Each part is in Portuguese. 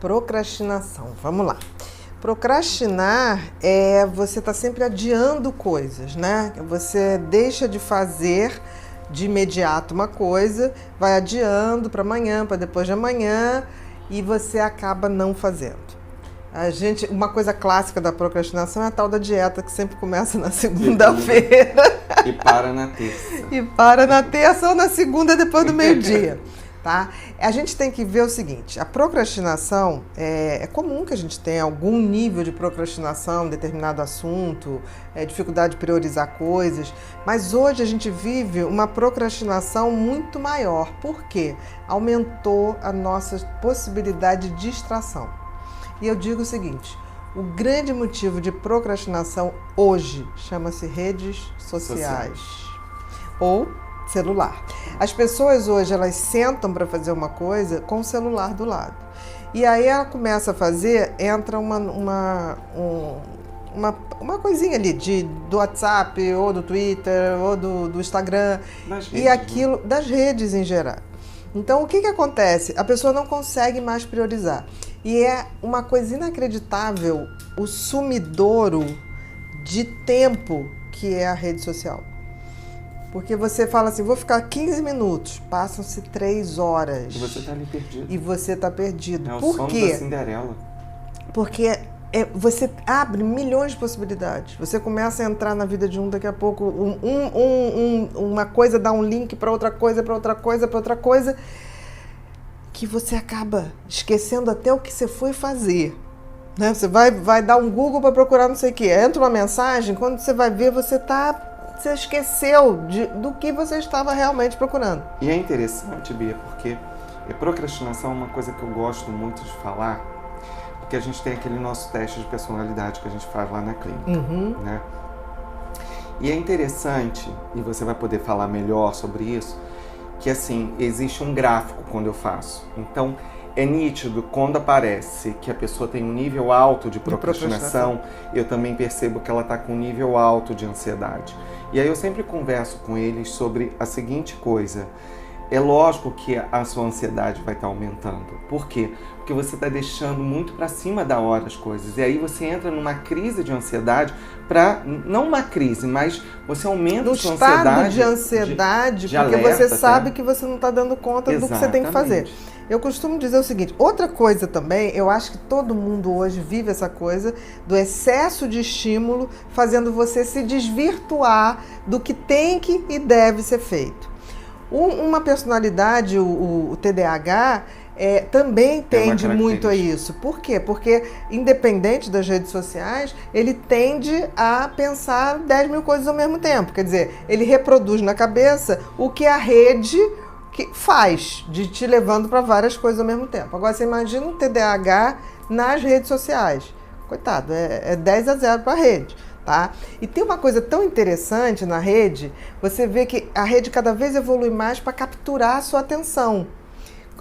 Procrastinação, vamos lá. Procrastinar é você estar sempre adiando coisas, né? Você deixa de fazer de imediato uma coisa, vai adiando para amanhã, para depois de amanhã e você acaba não fazendo. Uma coisa clássica da procrastinação é a tal da dieta que sempre começa na segunda-feira. E para na terça. E para na terça ou na segunda depois do meio-dia. Tá? A gente tem que ver o seguinte, a procrastinação, é comum que a gente tenha algum nível de procrastinação em determinado assunto, dificuldade de priorizar coisas, mas hoje a gente vive uma procrastinação muito maior. Por quê? Aumentou a nossa possibilidade de distração. E eu digo o seguinte, o grande motivo de procrastinação hoje chama-se redes sociais. Ou celular. As pessoas hoje, elas sentam para fazer uma coisa com o celular do lado. E aí ela começa a fazer, entra uma coisinha ali do WhatsApp, ou do Twitter, ou do Instagram, e aquilo, das redes em geral. Então, o que acontece? A pessoa não consegue mais priorizar. E é uma coisa inacreditável o sumidouro de tempo que é a rede social. Porque você fala assim, vou ficar 15 minutos, passam-se 3 horas. E você está ali perdido. E você está perdido. É o Por sono quê? da Cinderela. Porque você abre milhões de possibilidades. Você começa a entrar na vida de daqui a pouco, uma coisa dá um link para outra coisa, para outra coisa, para outra coisa, que você acaba esquecendo até o que você foi fazer. Né? Você vai dar um Google para procurar não sei o quê. Entra uma mensagem, quando você vai ver, você esqueceu do que você estava realmente procurando. E é interessante, Bia, porque procrastinação é uma coisa que eu gosto muito de falar, porque a gente tem aquele nosso teste de personalidade que a gente faz lá na clínica, né? E é interessante, e você vai poder falar melhor sobre isso, que assim, existe um gráfico quando eu faço. Então, é nítido quando aparece que a pessoa tem um nível alto de procrastinação, eu também percebo que ela está com um nível alto de ansiedade. E aí eu sempre converso com eles sobre a seguinte coisa. É lógico que a sua ansiedade vai estar aumentando. Por quê? Porque você está deixando muito para cima da hora as coisas. E aí você entra numa crise de ansiedade, não uma crise, mas você aumenta a sua ansiedade. No estado de ansiedade, porque alerta, você sabe que você não está dando conta do que você tem que fazer. Eu costumo dizer o seguinte, outra coisa também, eu acho que todo mundo hoje vive essa coisa do excesso de estímulo, fazendo você se desvirtuar do que tem que e deve ser feito. Uma personalidade, o TDAH, também tende muito a isso. Por quê? Porque, independente das redes sociais, ele tende a pensar 10 mil coisas ao mesmo tempo. Quer dizer, ele reproduz na cabeça o que a rede que faz, de te levando para várias coisas ao mesmo tempo. Agora, você imagina um TDAH nas redes sociais. Coitado, é 10-0 para a rede. Tá? E tem uma coisa tão interessante na rede, você vê que a rede cada vez evolui mais para capturar a sua atenção.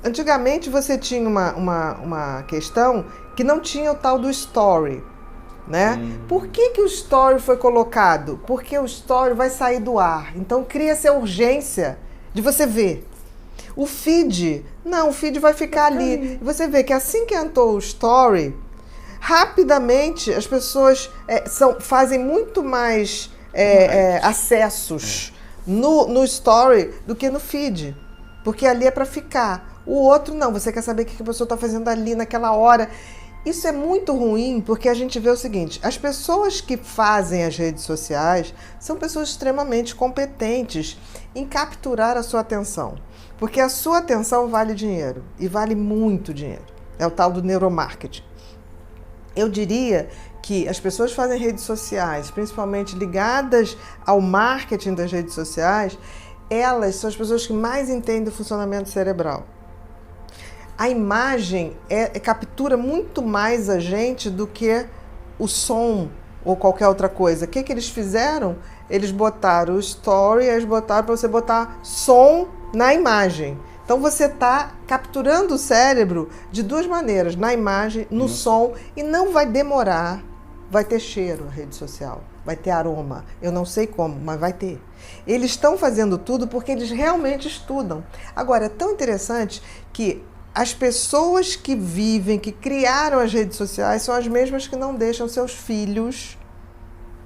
Antigamente você tinha uma questão que não tinha o tal do story, né? Por que o story foi colocado? Porque o story vai sair do ar, então cria-se a urgência de você ver. O feed vai ficar ali. Você vê que assim que entrou o story, rapidamente as pessoas fazem muito mais acessos no story do que no feed, porque ali é para ficar. O outro não, você quer saber o que a pessoa está fazendo ali naquela hora. Isso é muito ruim, porque a gente vê o seguinte, as pessoas que fazem as redes sociais são pessoas extremamente competentes em capturar a sua atenção, porque a sua atenção vale dinheiro, e vale muito dinheiro. É o tal do neuromarketing. Eu diria que as pessoas que fazem redes sociais, principalmente ligadas ao marketing das redes sociais, elas são as pessoas que mais entendem o funcionamento cerebral. A imagem captura muito mais a gente do que o som ou qualquer outra coisa. O que eles fizeram? Eles botaram o story, eles botaram para você botar som na imagem. Então você está capturando o cérebro de duas maneiras, na imagem, no som, e não vai demorar, vai ter cheiro a rede social, vai ter aroma, eu não sei como, mas vai ter. Eles estão fazendo tudo porque eles realmente estudam. Agora, é tão interessante que as pessoas que vivem, que criaram as redes sociais, são as mesmas que não deixam seus filhos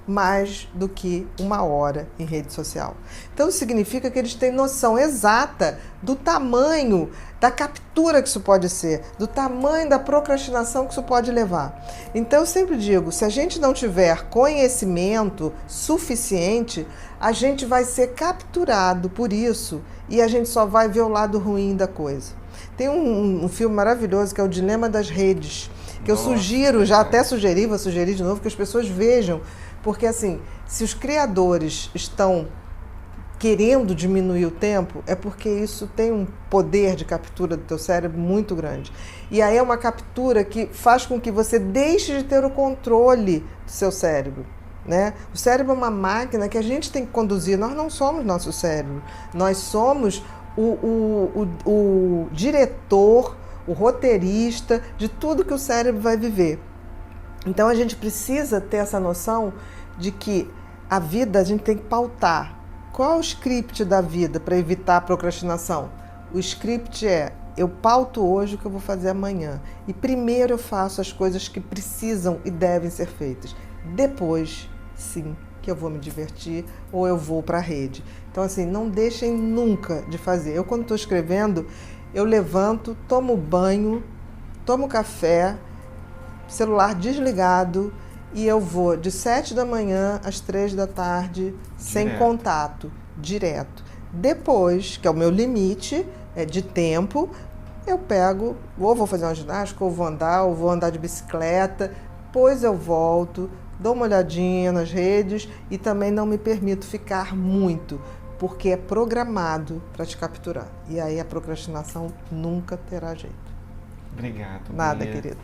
mais do que 1 hora em rede social. Então, significa que eles têm noção exata do tamanho da captura que isso pode ser, do tamanho da procrastinação que isso pode levar. Então, eu sempre digo, se a gente não tiver conhecimento suficiente, a gente vai ser capturado por isso e a gente só vai ver o lado ruim da coisa. Tem um filme maravilhoso que é O Dilema das Redes, que eu sugiro, já até sugeri, vou sugerir de novo, que as pessoas vejam. Porque, assim, se os criadores estão querendo diminuir o tempo, é porque isso tem um poder de captura do teu cérebro muito grande. E aí é uma captura que faz com que você deixe de ter o controle do seu cérebro, né? O cérebro é uma máquina que a gente tem que conduzir. Nós não somos nosso cérebro. Nós somos o diretor, o roteirista de tudo que o cérebro vai viver. Então, a gente precisa ter essa noção de que a vida a gente tem que pautar. Qual é o script da vida para evitar a procrastinação? O script é, eu pauto hoje o que eu vou fazer amanhã. E primeiro eu faço as coisas que precisam e devem ser feitas. Depois, sim, que eu vou me divertir ou eu vou para a rede. Então, assim, não deixem nunca de fazer. Eu, quando estou escrevendo, eu levanto, tomo banho, tomo café, celular desligado, e eu vou de 7 da manhã às 3 da tarde, sem contato, direto. Depois, que é o meu limite de tempo, eu pego, ou vou fazer uma ginástica, ou vou andar de bicicleta, depois eu volto, dou uma olhadinha nas redes e também não me permito ficar muito, porque é programado para te capturar. E aí a procrastinação nunca terá jeito. Obrigado. Nada, querido.